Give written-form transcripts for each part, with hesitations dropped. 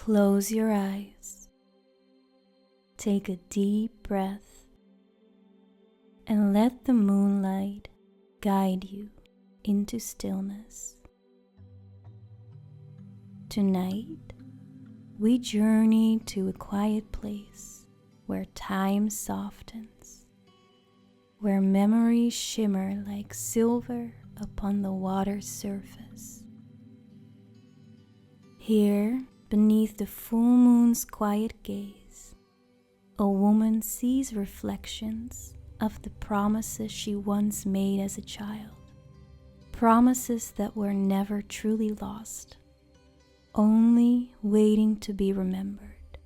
Close your eyes. Take a deep breath and let the moonlight guide you into stillness. Tonight, we journey to a quiet place where time softens, where memories shimmer like silver upon the water's surface. Here, beneath the full moon's quiet gaze, a woman sees reflections of the promises she once made as a child, promises that were never truly lost, only waiting to be remembered.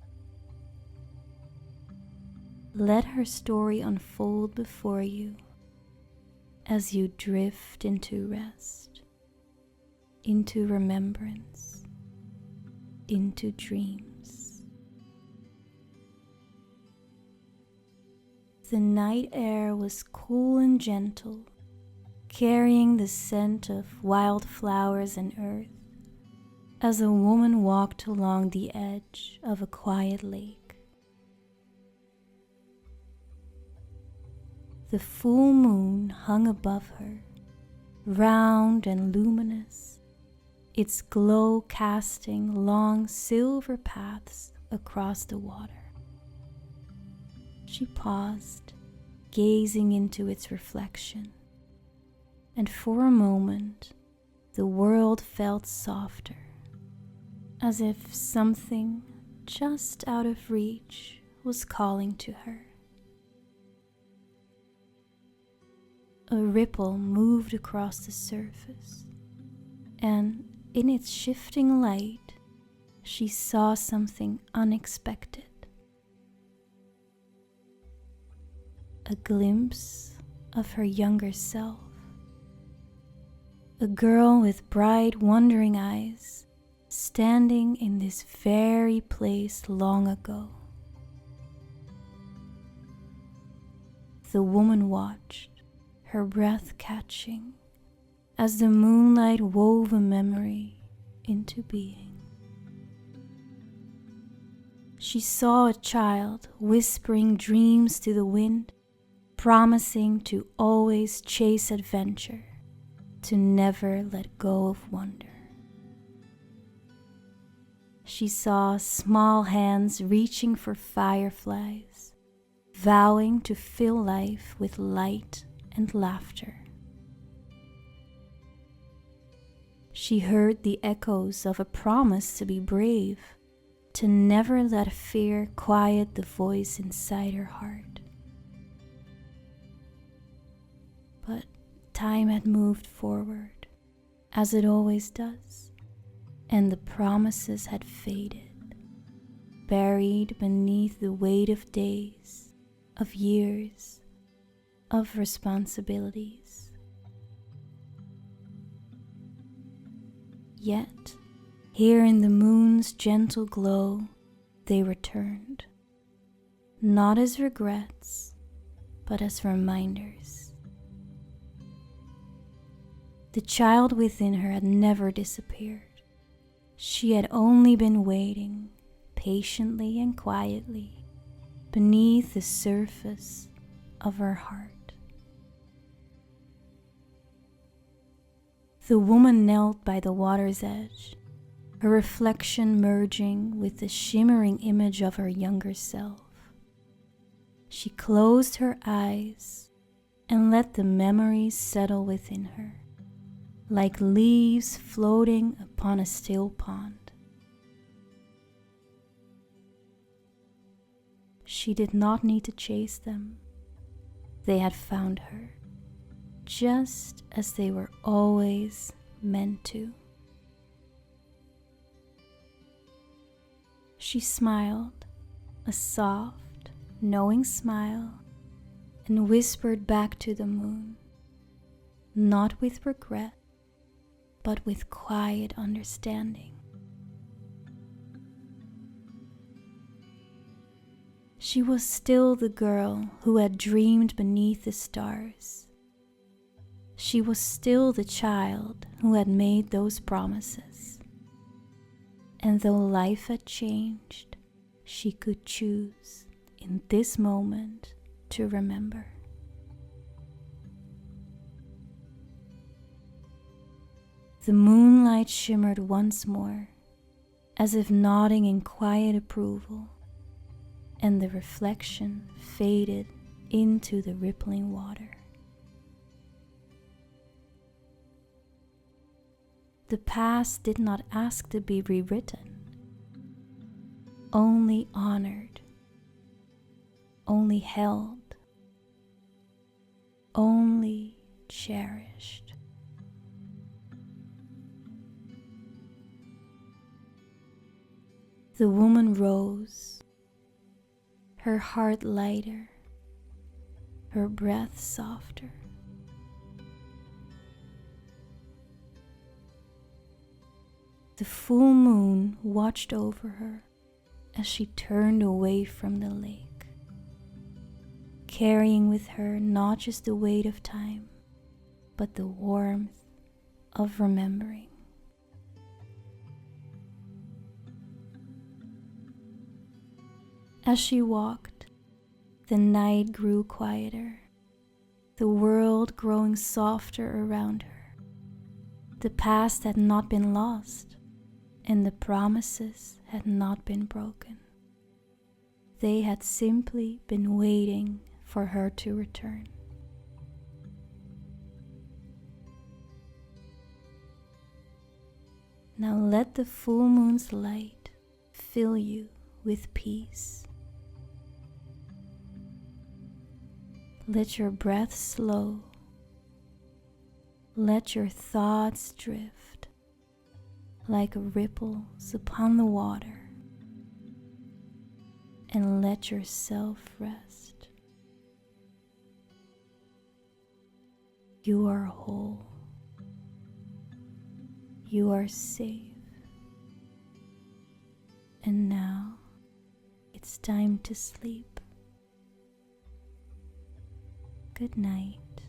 Let her story unfold before you as you drift into rest, into remembrance, into dreams. The night air was cool and gentle, carrying the scent of wildflowers and earth as a woman walked along the edge of a quiet lake. The full moon hung above her, round and luminous, its glow casting long silver paths across the water. She paused, gazing into its reflection, and for a moment the world felt softer, as if something just out of reach was calling to her. A ripple moved across the surface, and in its shifting light, she saw something unexpected. A glimpse of her younger self, a girl with bright, wondering eyes, standing in this very place long ago. The woman watched, her breath catching, as the moonlight wove a memory into being. She saw a child whispering dreams to the wind, promising to always chase adventure, to never let go of wonder. She saw small hands reaching for fireflies, vowing to fill life with light and laughter. She heard the echoes of a promise to be brave, to never let fear quiet the voice inside her heart. But time had moved forward, as it always does, and the promises had faded, buried beneath the weight of days, of years, of responsibilities. Yet, here in the moon's gentle glow, they returned, not as regrets, but as reminders. The child within her had never disappeared. She had only been waiting, patiently and quietly, beneath the surface of her heart. The woman knelt by the water's edge, her reflection merging with the shimmering image of her younger self. She closed her eyes and let the memories settle within her, like leaves floating upon a still pond. She did not need to chase them. They had found her, just as they were always meant to. She smiled, a soft, knowing smile, and whispered back to the moon, not with regret, but with quiet understanding. She was still the girl who had dreamed beneath the stars. She was still the child who had made those promises. And though life had changed, she could choose in this moment to remember. The moonlight shimmered once more, as if nodding in quiet approval, and the reflection faded into the rippling water. The past did not ask to be rewritten, only honored, only held, only cherished. The woman rose, her heart lighter, her breath softer. The full moon watched over her as she turned away from the lake, carrying with her not just the weight of time, but the warmth of remembering. As she walked, the night grew quieter, the world growing softer around her. The past had not been lost, and the promises had not been broken. They had simply been waiting for her to return. Now let the full moon's light fill you with peace. Let your breath slow. Let your thoughts drift like ripples upon the water, and let yourself rest. You are whole. You are safe. And now it's time to sleep. Good night.